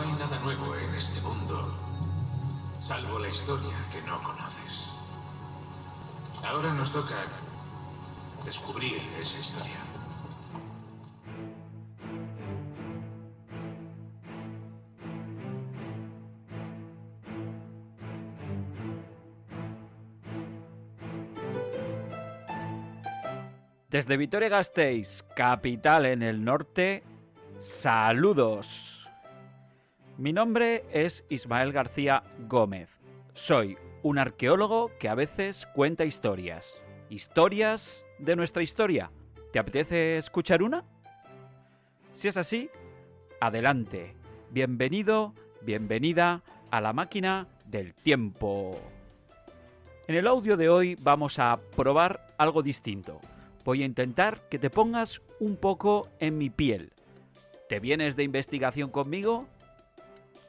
hay nada nuevo en este mundo, salvo la historia que no conoces. Ahora nos toca descubrir esa historia. Desde Vitoria-Gasteiz, capital en el norte, saludos. Mi nombre es Ismael García Gómez. Soy un arqueólogo que a veces cuenta historias. Historias de nuestra historia. ¿Te apetece escuchar una? Si es así, adelante. Bienvenido, bienvenida a la máquina del tiempo. En el audio de hoy vamos a probar algo distinto. Voy a intentar que te pongas un poco en mi piel. ¿Te vienes de investigación conmigo?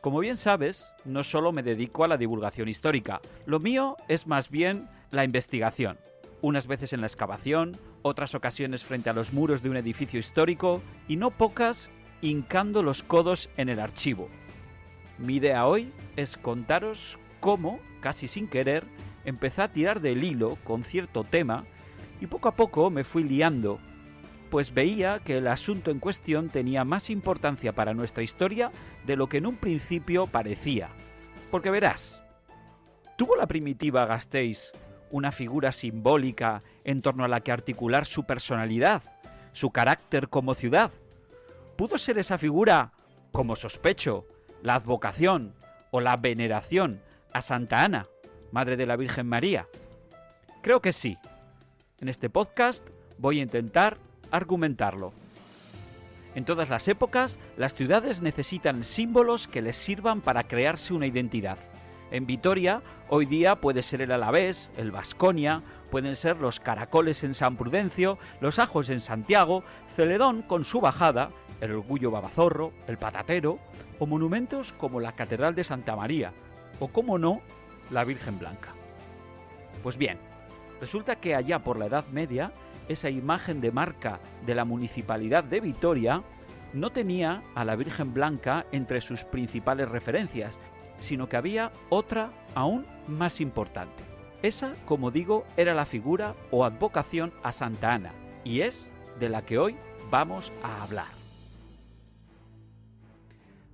Como bien sabes, no solo me dedico a la divulgación histórica. Lo mío es más bien la investigación. Unas veces en la excavación, otras ocasiones frente a los muros de un edificio histórico y no pocas hincando los codos en el archivo. Mi idea hoy es contaros cómo, casi sin querer, empecé a tirar del hilo con cierto tema y poco a poco me fui liando, pues veía que el asunto en cuestión tenía más importancia para nuestra historia de lo que en un principio parecía. Porque verás, ¿tuvo la primitiva Gasteiz una figura simbólica en torno a la que articular su personalidad, su carácter como ciudad? ¿Pudo ser esa figura, como sospecho, la advocación o la veneración a Santa Ana, madre de la Virgen María? Creo que sí. En este podcast voy a intentar argumentarlo. En todas las épocas, las ciudades necesitan símbolos que les sirvan para crearse una identidad. En Vitoria, hoy día puede ser el Alavés, el Baskonia, pueden ser los caracoles en San Prudencio, los ajos en Santiago, Celedón con su bajada, el Orgullo Babazorro, el Patatero, o monumentos como la Catedral de Santa María, o como no, la Virgen Blanca. Pues bien, resulta que allá por la Edad Media, esa imagen de marca de la Municipalidad de Vitoria no tenía a la Virgen Blanca entre sus principales referencias, sino que había otra aún más importante. Esa, como digo, era la figura o advocación a Santa Ana, y es de la que hoy vamos a hablar.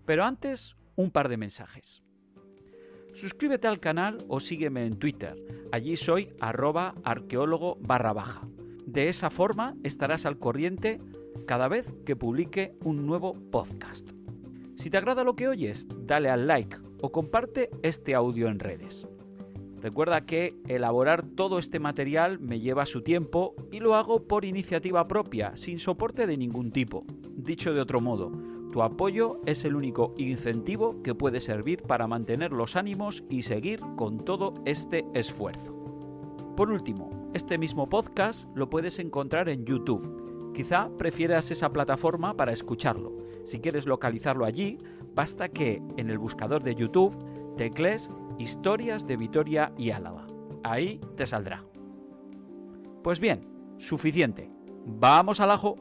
Pero antes, un par de mensajes. Suscríbete al canal o sígueme en Twitter. Allí soy @arqueólogo_. De esa forma estarás al corriente cada vez que publique un nuevo podcast. Si te agrada lo que oyes, dale al like o comparte este audio en redes. Recuerda que elaborar todo este material me lleva su tiempo y lo hago por iniciativa propia, sin soporte de ningún tipo. Dicho de otro modo, tu apoyo es el único incentivo que puede servir para mantener los ánimos y seguir con todo este esfuerzo. Por último, este mismo podcast lo puedes encontrar en YouTube. Quizá prefieras esa plataforma para escucharlo. Si quieres localizarlo allí, basta que en el buscador de YouTube teclees Historias de Vitoria y Álava. Ahí te saldrá. Pues bien, suficiente. ¡Vamos al ajo!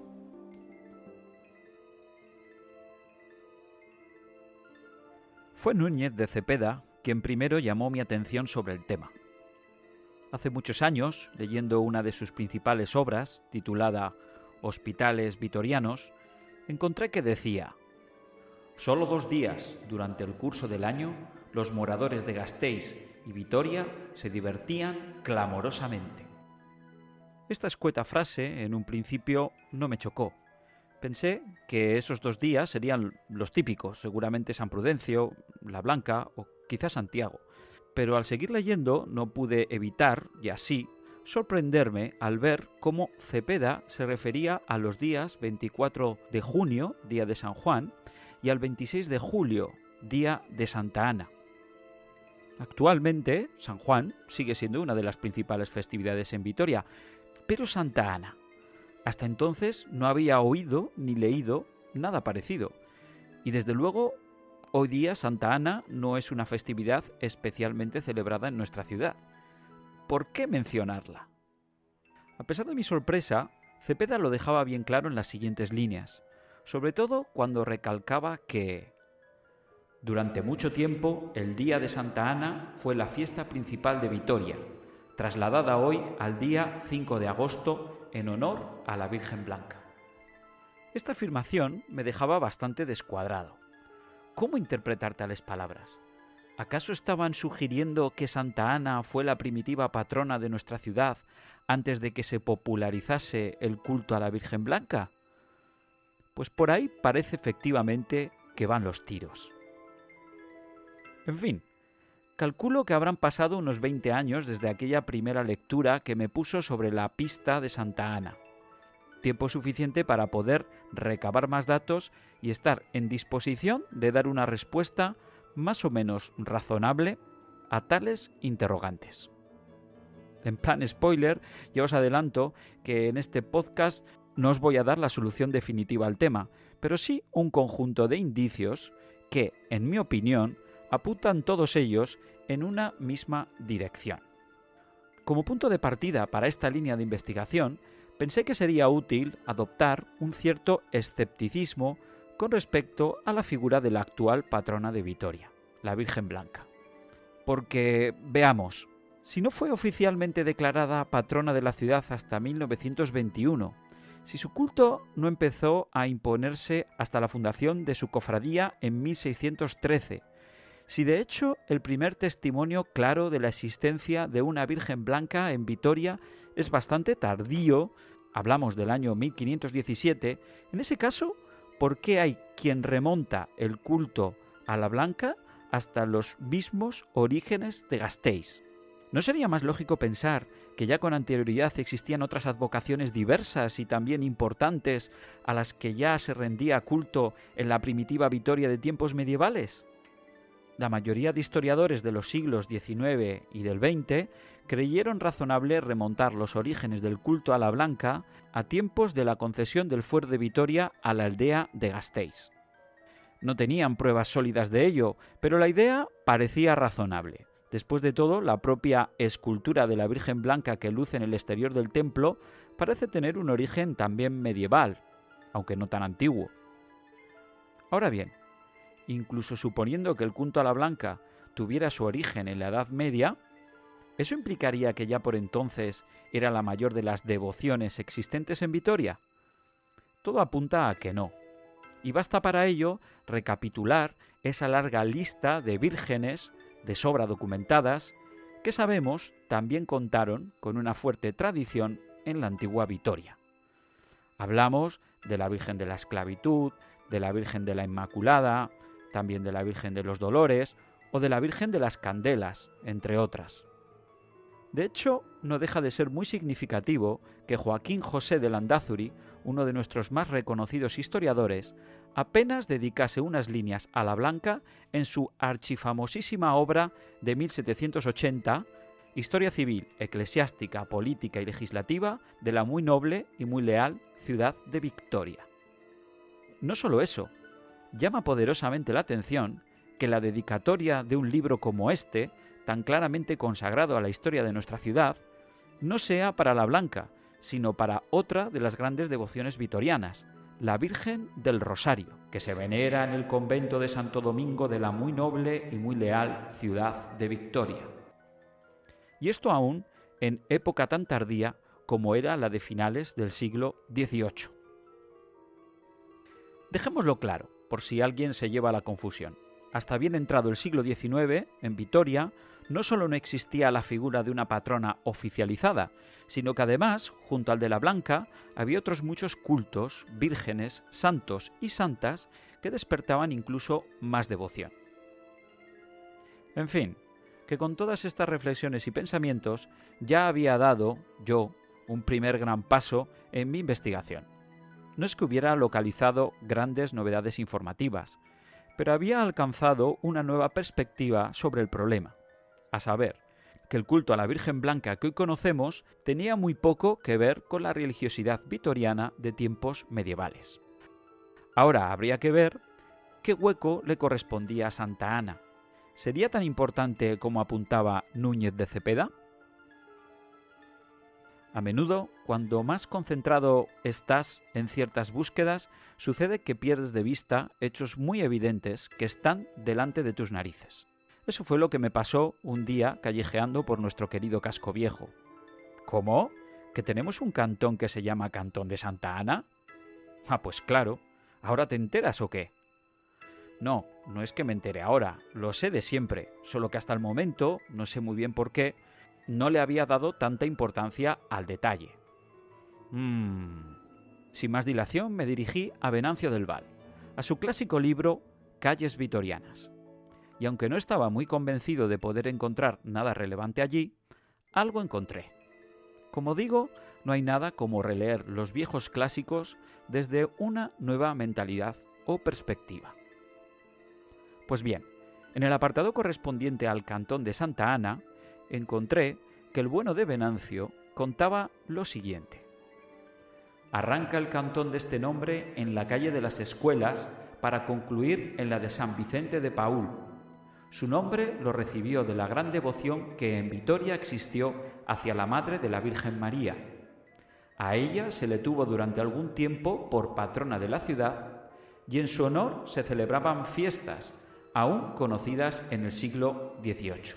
Fue Núñez de Cepeda quien primero llamó mi atención sobre el tema. Hace muchos años, leyendo una de sus principales obras, titulada Hospitales Vitorianos, encontré que decía: «Solo 2 días durante el curso del año, los moradores de Gasteiz y Vitoria se divertían clamorosamente». Esta escueta frase, en un principio, no me chocó. Pensé que esos 2 días serían los típicos, seguramente San Prudencio, La Blanca o quizás Santiago. Pero al seguir leyendo no pude evitar, y así, sorprenderme al ver cómo Cepeda se refería a los días 24 de junio, día de San Juan, y al 26 de julio, día de Santa Ana. Actualmente, San Juan sigue siendo una de las principales festividades en Vitoria, pero Santa Ana, hasta entonces no había oído ni leído nada parecido. Y desde luego, hoy día Santa Ana no es una festividad especialmente celebrada en nuestra ciudad. ¿Por qué mencionarla? A pesar de mi sorpresa, Cepeda lo dejaba bien claro en las siguientes líneas, sobre todo cuando recalcaba que Durante mucho tiempo, el Día de Santa Ana fue la fiesta principal de Vitoria, trasladada hoy al día 5 de agosto en honor a la Virgen Blanca. Esta afirmación me dejaba bastante descuadrado. ¿Cómo interpretar tales palabras? ¿Acaso estaban sugiriendo que Santa Ana fue la primitiva patrona de nuestra ciudad antes de que se popularizase el culto a la Virgen Blanca? Pues por ahí parece efectivamente que van los tiros. En fin, calculo que habrán pasado unos 20 años desde aquella primera lectura que me puso sobre la pista de Santa Ana. Tiempo suficiente para poder recabar más datos y estar en disposición de dar una respuesta más o menos razonable a tales interrogantes. En plan spoiler, ya os adelanto que en este podcast no os voy a dar la solución definitiva al tema, pero sí un conjunto de indicios que, en mi opinión, apuntan todos ellos en una misma dirección. Como punto de partida para esta línea de investigación, pensé que sería útil adoptar un cierto escepticismo con respecto a la figura de la actual patrona de Vitoria, la Virgen Blanca. Porque, veamos, si no fue oficialmente declarada patrona de la ciudad hasta 1921, si su culto no empezó a imponerse hasta la fundación de su cofradía en 1613, si de hecho el primer testimonio claro de la existencia de una Virgen Blanca en Vitoria es bastante tardío, hablamos del año 1517, en ese caso, ¿por qué hay quien remonta el culto a la Blanca hasta los mismos orígenes de Gasteiz? ¿No sería más lógico pensar que ya con anterioridad existían otras advocaciones diversas y también importantes a las que ya se rendía culto en la primitiva Vitoria de tiempos medievales? La mayoría de historiadores de los siglos XIX y del XX creyeron razonable remontar los orígenes del culto a la Blanca a tiempos de la concesión del fuero de Vitoria a la aldea de Gasteiz. No tenían pruebas sólidas de ello, pero la idea parecía razonable. Después de todo, la propia escultura de la Virgen Blanca que luce en el exterior del templo parece tener un origen también medieval, aunque no tan antiguo. Ahora bien, incluso suponiendo que el culto a la Blanca tuviera su origen en la Edad Media, ¿eso implicaría que ya por entonces era la mayor de las devociones existentes en Vitoria? Todo apunta a que no. Y basta para ello recapitular esa larga lista de vírgenes de sobra documentadas que sabemos también contaron con una fuerte tradición en la antigua Vitoria. Hablamos de la Virgen de la Esclavitud, de la Virgen de la Inmaculada, también de la Virgen de los Dolores o de la Virgen de las Candelas, entre otras. De hecho, no deja de ser muy significativo que Joaquín José de Landázuri, uno de nuestros más reconocidos historiadores, apenas dedicase unas líneas a la Blanca en su archifamosísima obra de 1780, Historia civil, eclesiástica, política y legislativa de la muy noble y muy leal ciudad de Vitoria. No solo eso, llama poderosamente la atención que la dedicatoria de un libro como este, tan claramente consagrado a la historia de nuestra ciudad, no sea para la Blanca, sino para otra de las grandes devociones vitorianas, la Virgen del Rosario, que se venera en el convento de Santo Domingo de la muy noble y muy leal ciudad de Vitoria. Y esto aún en época tan tardía como era la de finales del siglo XVIII. Dejémoslo claro, por si alguien se lleva a la confusión. Hasta bien entrado el siglo XIX, en Vitoria, no solo no existía la figura de una patrona oficializada, sino que además, junto al de la Blanca, había otros muchos cultos, vírgenes, santos y santas que despertaban incluso más devoción. En fin, que con todas estas reflexiones y pensamientos ya había dado, yo, un primer gran paso en mi investigación. No es que hubiera localizado grandes novedades informativas, pero había alcanzado una nueva perspectiva sobre el problema, a saber, que el culto a la Virgen Blanca que hoy conocemos tenía muy poco que ver con la religiosidad vitoriana de tiempos medievales. Ahora habría que ver qué hueco le correspondía a Santa Ana. ¿Sería tan importante como apuntaba Núñez de Cepeda? A menudo, cuando más concentrado estás en ciertas búsquedas, sucede que pierdes de vista hechos muy evidentes que están delante de tus narices. Eso fue lo que me pasó un día callejeando por nuestro querido casco viejo. ¿Cómo? ¿Que tenemos un cantón que se llama Cantón de Santa Ana? Ah, pues claro. ¿Ahora te enteras o qué? No, no es que me entere ahora, lo sé de siempre, solo que hasta el momento, no sé muy bien por qué, no le había dado tanta importancia al detalle. Sin más dilación me dirigí a Venancio del Val, a su clásico libro Calles Vitorianas. Y aunque no estaba muy convencido de poder encontrar nada relevante allí, algo encontré. Como digo, no hay nada como releer los viejos clásicos desde una nueva mentalidad o perspectiva. Pues bien, en el apartado correspondiente al Cantón de Santa Ana, encontré que el bueno de Venancio contaba lo siguiente. Arranca el cantón de este nombre en la calle de las Escuelas para concluir en la de San Vicente de Paúl. Su nombre lo recibió de la gran devoción que en Vitoria existió hacia la Madre de la Virgen María. A ella se le tuvo durante algún tiempo por patrona de la ciudad y en su honor se celebraban fiestas, aún conocidas en el siglo XVIII.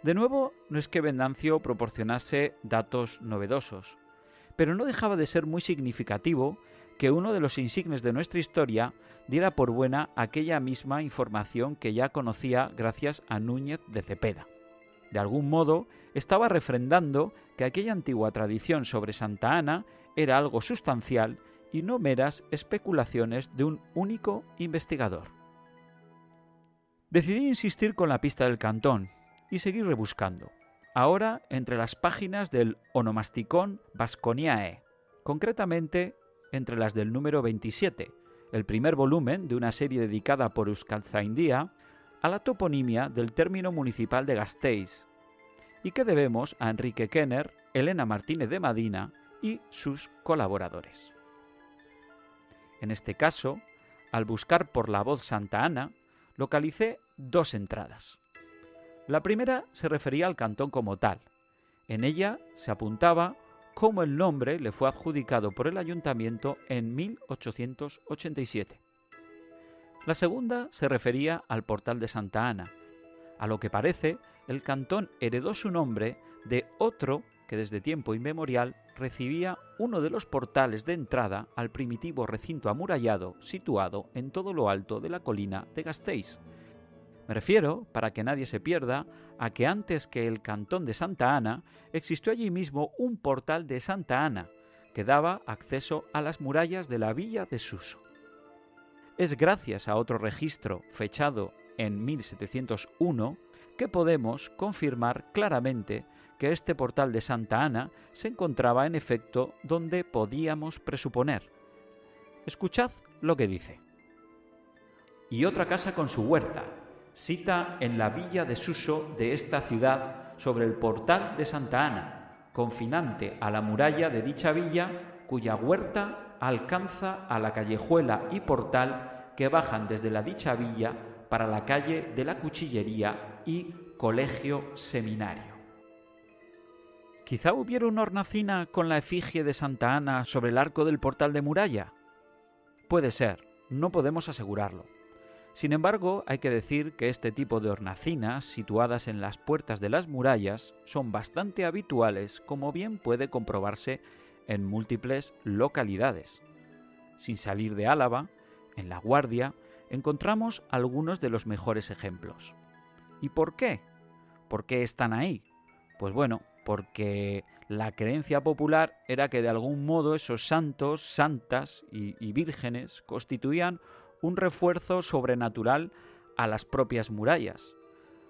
De nuevo, no es que Venancio proporcionase datos novedosos, pero no dejaba de ser muy significativo que uno de los insignes de nuestra historia diera por buena aquella misma información que ya conocía gracias a Núñez de Cepeda. De algún modo, estaba refrendando que aquella antigua tradición sobre Santa Ana era algo sustancial y no meras especulaciones de un único investigador. Decidí insistir con la pista del cantón y seguir rebuscando, ahora entre las páginas del Onomasticon Vasconiae, concretamente entre las del número 27, el primer volumen de una serie dedicada por Euskaltzaindia a la toponimia del término municipal de Gasteiz, y que debemos a Enrique Kenner, Elena Martínez de Madina y sus colaboradores. En este caso, al buscar por la voz Santa Ana, localicé dos entradas. La primera se refería al cantón como tal. En ella se apuntaba cómo el nombre le fue adjudicado por el ayuntamiento en 1887. La segunda se refería al portal de Santa Ana. A lo que parece, el cantón heredó su nombre de otro que desde tiempo inmemorial recibía uno de los portales de entrada al primitivo recinto amurallado situado en todo lo alto de la colina de Gasteiz. Me refiero, para que nadie se pierda, a que antes que el cantón de Santa Ana existió allí mismo un portal de Santa Ana que daba acceso a las murallas de la villa de Suso. Es gracias a otro registro fechado en 1701 que podemos confirmar claramente que este portal de Santa Ana se encontraba en efecto donde podíamos presuponer. Escuchad lo que dice. Y otra casa con su huerta, sita en la villa de Suso de esta ciudad sobre el portal de Santa Ana, confinante a la muralla de dicha villa, cuya huerta alcanza a la callejuela y portal que bajan desde la dicha villa para la calle de la Cuchillería y Colegio Seminario. ¿Quizá hubiera una hornacina con la efigie de Santa Ana sobre el arco del portal de muralla? Puede ser, no podemos asegurarlo. Sin embargo, hay que decir que este tipo de hornacinas, situadas en las puertas de las murallas, son bastante habituales, como bien puede comprobarse en múltiples localidades. Sin salir de Álava, en La Guardia, encontramos algunos de los mejores ejemplos. ¿Y por qué? ¿Por qué están ahí? Pues bueno, porque la creencia popular era que de algún modo esos santos, santas y vírgenes constituían un refuerzo sobrenatural a las propias murallas.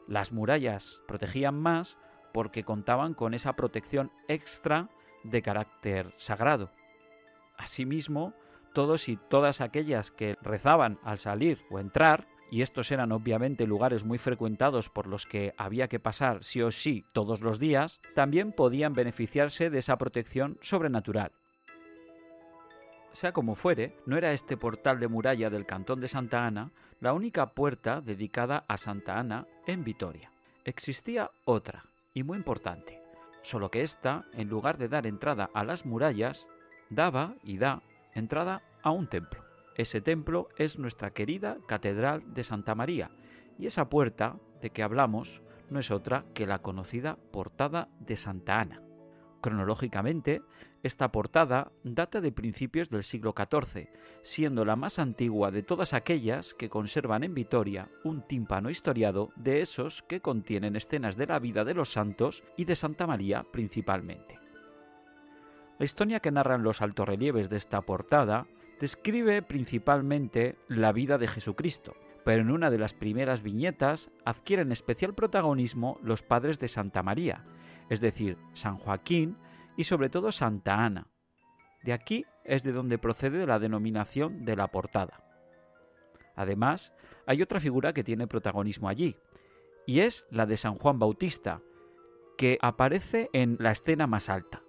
Las murallas protegían más porque contaban con esa protección extra de carácter sagrado. Asimismo, todos y todas aquellas que rezaban al salir o entrar, y estos eran obviamente lugares muy frecuentados por los que había que pasar sí o sí todos los días, también podían beneficiarse de esa protección sobrenatural. Sea como fuere, no era este portal de muralla del cantón de Santa Ana la única puerta dedicada a Santa Ana en Vitoria. Existía otra, y muy importante. solo que ésta, en lugar de dar entrada a las murallas, daba y da entrada a un templo. Ese templo es nuestra querida Catedral de Santa María, y esa puerta de que hablamos no es otra que la conocida Portada de Santa Ana. Cronológicamente, esta portada data de principios del siglo XIV, siendo la más antigua de todas aquellas que conservan en Vitoria un tímpano historiado de esos que contienen escenas de la vida de los santos y de Santa María principalmente. La historia que narran los altorrelieves de esta portada describe principalmente la vida de Jesucristo, pero en una de las primeras viñetas adquieren especial protagonismo los padres de Santa María, es decir, San Joaquín y sobre todo Santa Ana. De aquí es de donde procede la denominación de la portada. Además, hay otra figura que tiene protagonismo allí, y es la de San Juan Bautista, que aparece en la escena más alta.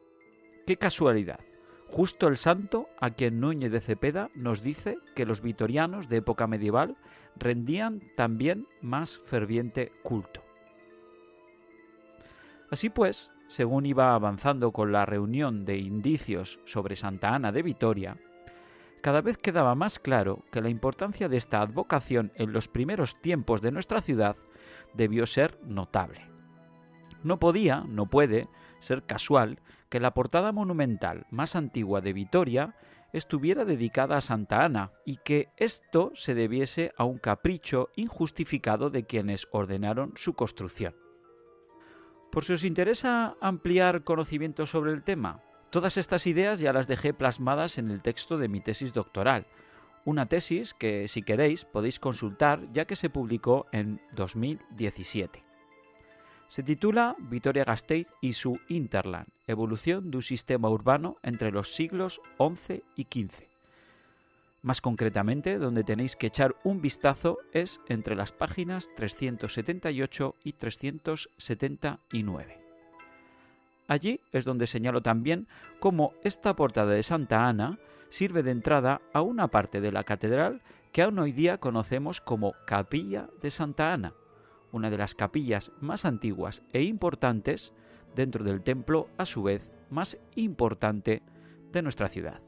¡Qué casualidad! Justo el santo a quien Núñez de Cepeda nos dice que los vitorianos de época medieval rendían también más ferviente culto. Así pues, según iba avanzando con la reunión de indicios sobre Santa Ana de Vitoria, cada vez quedaba más claro que la importancia de esta advocación en los primeros tiempos de nuestra ciudad debió ser notable. No puede ser casual que la portada monumental más antigua de Vitoria estuviera dedicada a Santa Ana y que esto se debiese a un capricho injustificado de quienes ordenaron su construcción. Por si os interesa ampliar conocimientos sobre el tema, todas estas ideas ya las dejé plasmadas en el texto de mi tesis doctoral, una tesis que, si queréis, podéis consultar ya que se publicó en 2017. Se titula Vitoria-Gasteiz y su Hinterland, evolución de un sistema urbano entre los siglos XI y XV. Más concretamente, donde tenéis que echar un vistazo es entre las páginas 378 y 379. Allí es donde señalo también cómo esta portada de Santa Ana sirve de entrada a una parte de la catedral que aún hoy día conocemos como Capilla de Santa Ana, una de las capillas más antiguas e importantes dentro del templo, a su vez, más importante de nuestra ciudad.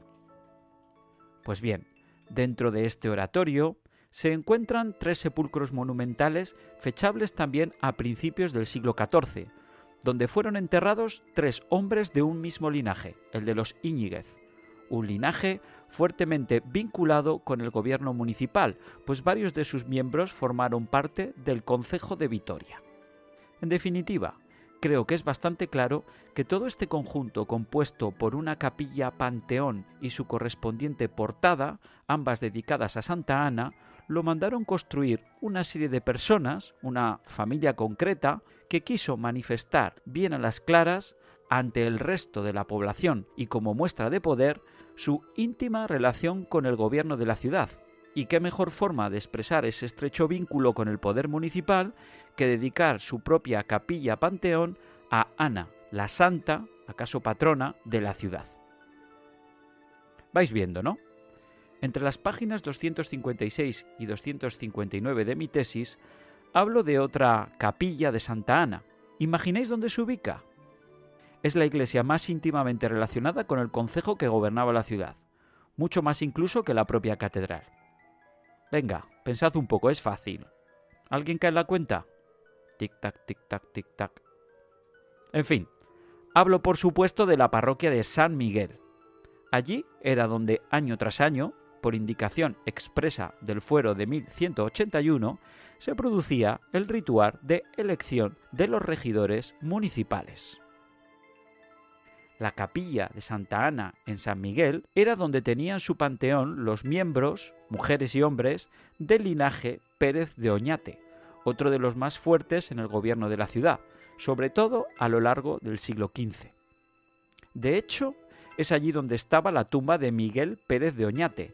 Pues bien, dentro de este oratorio se encuentran 3 sepulcros monumentales fechables también a principios del siglo XIV, donde fueron enterrados 3 hombres de un mismo linaje, el de los Íñiguez, un linaje fuertemente vinculado con el gobierno municipal, pues varios de sus miembros formaron parte del concejo de Vitoria. En definitiva, creo que es bastante claro que todo este conjunto compuesto por una capilla panteón y su correspondiente portada, ambas dedicadas a Santa Ana, lo mandaron construir una serie de personas, una familia concreta, que quiso manifestar bien a las claras ante el resto de la población y como muestra de poder su íntima relación con el gobierno de la ciudad. Y qué mejor forma de expresar ese estrecho vínculo con el poder municipal que dedicar su propia capilla panteón a Ana, la santa, acaso patrona, de la ciudad. Vais viendo, ¿no? Entre las páginas 256 y 259 de mi tesis hablo de otra capilla de Santa Ana. ¿Imagináis dónde se ubica? Es la iglesia más íntimamente relacionada con el concejo que gobernaba la ciudad, mucho más incluso que la propia catedral. Venga, pensad un poco, es fácil. ¿Alguien cae en la cuenta? Tic-tac, tic-tac, tic-tac. En fin, hablo por supuesto de la parroquia de San Miguel. Allí era donde año tras año, por indicación expresa del fuero de 1181, se producía el ritual de elección de los regidores municipales. La capilla de Santa Ana en San Miguel era donde tenían su panteón los miembros, mujeres y hombres, del linaje Pérez de Oñate, otro de los más fuertes en el gobierno de la ciudad, sobre todo a lo largo del siglo XV. De hecho, es allí donde estaba la tumba de Miguel Pérez de Oñate,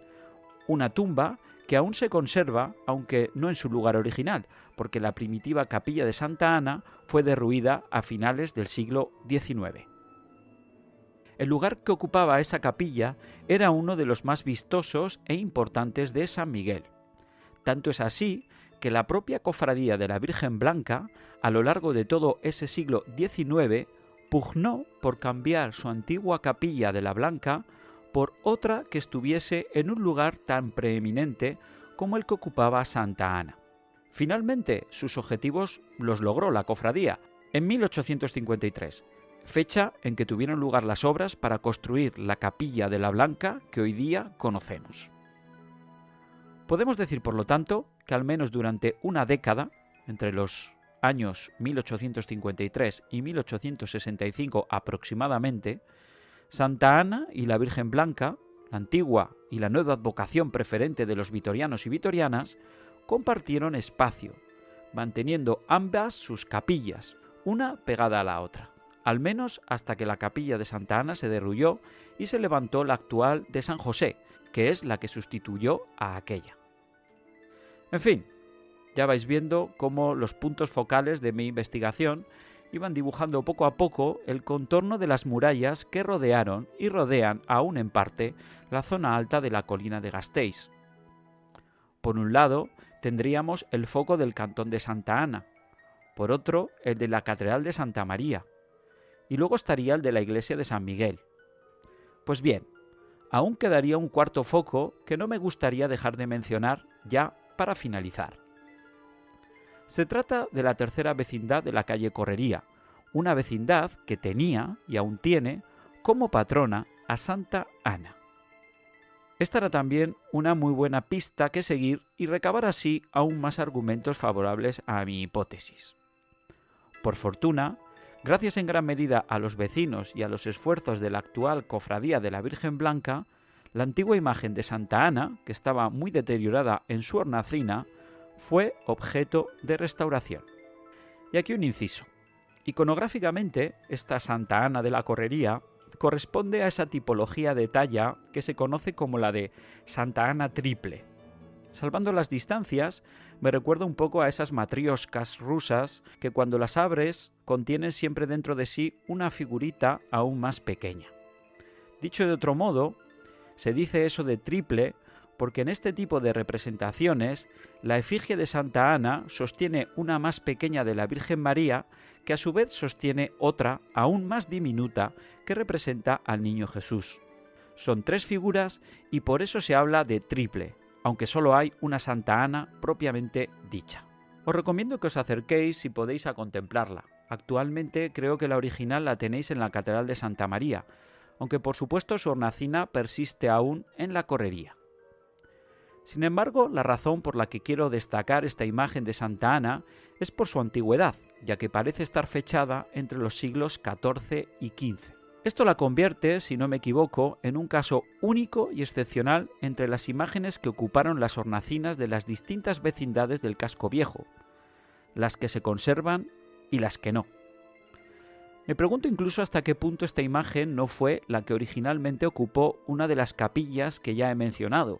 una tumba que aún se conserva, aunque no en su lugar original, porque la primitiva capilla de Santa Ana fue derruida a finales del siglo XIX. El lugar que ocupaba esa capilla era uno de los más vistosos e importantes de San Miguel. Tanto es así que la propia cofradía de la Virgen Blanca, a lo largo de todo ese siglo XIX, pugnó por cambiar su antigua capilla de la Blanca por otra que estuviese en un lugar tan preeminente como el que ocupaba Santa Ana. Finalmente, sus objetivos los logró la cofradía en 1853, fecha en que tuvieron lugar las obras para construir la capilla de la Blanca que hoy día conocemos. Podemos decir, por lo tanto, que al menos durante una década, entre los años 1853 y 1865 aproximadamente, Santa Ana y la Virgen Blanca, la antigua y la nueva advocación preferente de los vitorianos y vitorianas, compartieron espacio, manteniendo ambas sus capillas, una pegada a la otra, al menos hasta que la capilla de Santa Ana se derrulló y se levantó la actual de San José, que es la que sustituyó a aquella. En fin, ya vais viendo cómo los puntos focales de mi investigación iban dibujando poco a poco el contorno de las murallas que rodearon y rodean aún en parte la zona alta de la colina de Gasteiz. Por un lado, tendríamos el foco del cantón de Santa Ana, por otro, el de la Catedral de Santa María, y luego estaría el de la iglesia de San Miguel. Pues bien, aún quedaría un cuarto foco que no me gustaría dejar de mencionar ya para finalizar. Se trata de la tercera vecindad de la calle Correría, una vecindad que tenía y aún tiene como patrona a Santa Ana. Esta era también una muy buena pista que seguir y recabar así aún más argumentos favorables a mi hipótesis. Por fortuna, gracias en gran medida a los vecinos y a los esfuerzos de la actual cofradía de la Virgen Blanca, la antigua imagen de Santa Ana, que estaba muy deteriorada en su hornacina, fue objeto de restauración. Y aquí un inciso. Iconográficamente, esta Santa Ana de la Correría corresponde a esa tipología de talla que se conoce como la de Santa Ana triple. Salvando las distancias, me recuerda un poco a esas matrioscas rusas que cuando las abres contienen siempre dentro de sí una figurita aún más pequeña. Dicho de otro modo, se dice eso de triple porque en este tipo de representaciones la efigie de Santa Ana sostiene una más pequeña de la Virgen María que a su vez sostiene otra aún más diminuta que representa al Niño Jesús. Son tres figuras y por eso se habla de triple, aunque solo hay una Santa Ana propiamente dicha. Os recomiendo que os acerquéis si podéis a contemplarla. Actualmente creo que la original la tenéis en la Catedral de Santa María, aunque por supuesto su hornacina persiste aún en la Correría. Sin embargo, la razón por la que quiero destacar esta imagen de Santa Ana es por su antigüedad, ya que parece estar fechada entre los siglos XIV y XV. Esto la convierte, si no me equivoco, en un caso único y excepcional entre las imágenes que ocuparon las hornacinas de las distintas vecindades del Casco Viejo, las que se conservan y las que no. Me pregunto incluso hasta qué punto esta imagen no fue la que originalmente ocupó una de las capillas que ya he mencionado,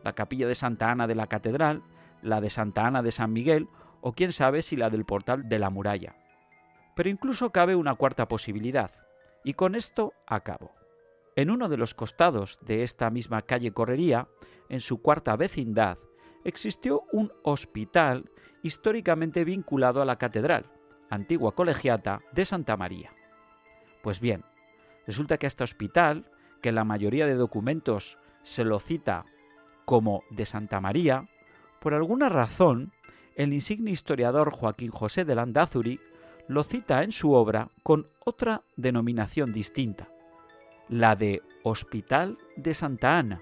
la capilla de Santa Ana de la Catedral, la de Santa Ana de San Miguel o quién sabe si la del portal de la muralla. Pero incluso cabe una cuarta posibilidad, y con esto acabo. En uno de los costados de esta misma calle Correría, en su cuarta vecindad, existió un hospital históricamente vinculado a la catedral, antigua colegiata de Santa María. Pues bien, resulta que este hospital, que en la mayoría de documentos se lo cita como de Santa María, por alguna razón, el insigne historiador Joaquín José de Landázuri lo cita en su obra con otra denominación distinta, la de Hospital de Santa Ana.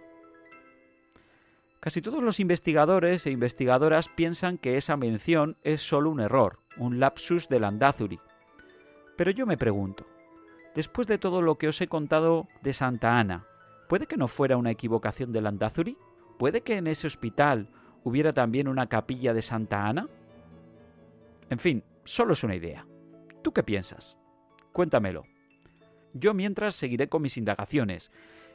Casi todos los investigadores e investigadoras piensan que esa mención es solo un error, un lapsus de Landázuri. Pero yo me pregunto, después de todo lo que os he contado de Santa Ana, ¿puede que no fuera una equivocación de Landázuri? ¿Puede que en ese hospital hubiera también una capilla de Santa Ana? En fin, solo es una idea. ¿Tú qué piensas? Cuéntamelo. Yo mientras seguiré con mis indagaciones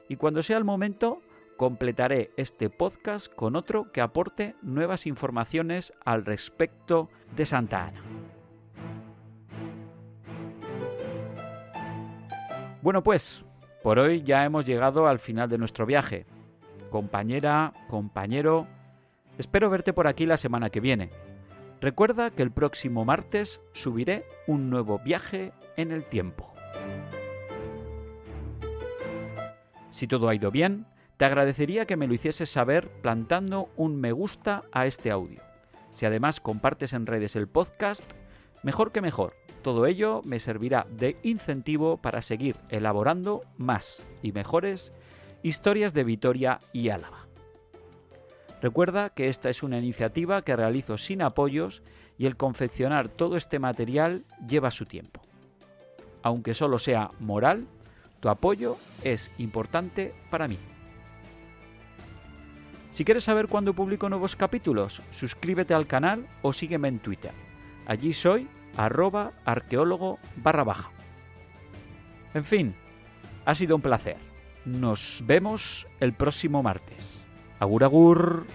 y cuando sea el momento completaré este podcast con otro que aporte nuevas informaciones al respecto de Santa Ana. Bueno pues, por hoy ya hemos llegado al final de nuestro viaje. Compañera, compañero, espero verte por aquí la semana que viene. Recuerda que el próximo martes subiré un nuevo viaje en el tiempo. Si todo ha ido bien, te agradecería que me lo hicieses saber plantando un me gusta a este audio. Si además compartes en redes el podcast, mejor que mejor. Todo ello me servirá de incentivo para seguir elaborando más y mejores historias de Vitoria y Álava. Recuerda que esta es una iniciativa que realizo sin apoyos y el confeccionar todo este material lleva su tiempo. Aunque solo sea moral, tu apoyo es importante para mí. Si quieres saber cuándo publico nuevos capítulos, suscríbete al canal o sígueme en Twitter. Allí soy @arqueólogo_. En fin, ha sido un placer. Nos vemos el próximo martes. Agur, agur.